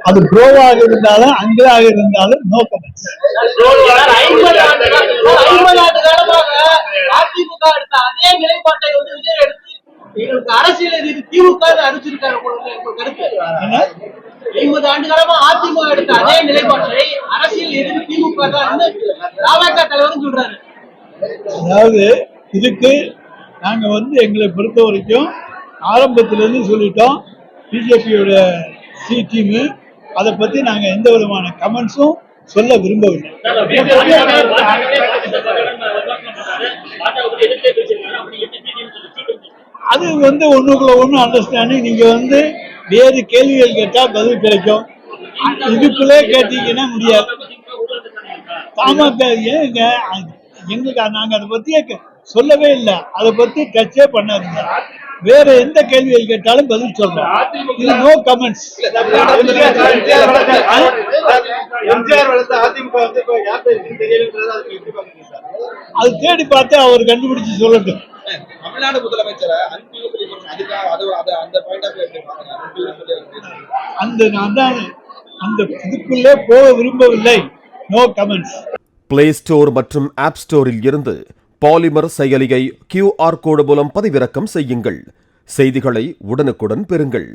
அது குரோவாக இருந்தாலும் அங்கதாக இருந்தாலும் நோக்கம். அதிமுக எடுத்த அதே நிலைப்பாட்டை வந்து விஜய் எடுத்து அரசியல் இது திமுக அறிவிச்சிருக்காரு. கருத்து 50 ஆண்டு காலமா அதிமுக எடுத்த அதே நிலைப்பாட்டை அரசியல் எதிர்த்து திமுக தாவேகா தலைவரும் சொல்றாரு. அதாவது இதுக்கு நாங்க வந்து எங்களை பொறுத்த வரைக்கும் ஆரம்பத்திலிருந்து சொல்லிட்டோம். பிஜேபியோட சி டீம் அதை பத்தி நாங்க எந்த விதமான கமெண்ட்ஸும் சொல்ல விரும்பவில்லை. அது வந்து ஒண்ணுக்குள்ள ஒண்ணு அண்டர்ஸ்டாண்டிங். நீங்க வந்து வேறு கேள்விகள் கேட்டா பதில் கிடைக்கும், இதுக்குள்ளே கேட்டீங்கன்னா முடியாது. பாமக ஏங்க எங்களுக்கு நாங்க அதை பத்தியே சொல்லவே இல்லை, அதை பத்தி டச்சே பண்ணாதீங்க. வேற எந்த கேள்விகள் கேட்டாலும் பதில் சொல்றோம். இது நோ கமெண்ட்ஸ். அது தேடி பார்த்து அவர் கண்டுபிடிச்சு சொல்லட்டும். தமிழ்நாடு முதலமைச்சரை அந்த இதுக்குள்ளே போக விரும்பவில்லை. No comments. பிளே ஸ்டோர் மற்றும் ஆப் ஸ்டோரில் இருந்து பாலிமர் செயலியை QR கோடு மூலம் பதிவிறக்கம் செய்யுங்கள். செய்திகளை உடனுக்குடன் பெறுங்கள்.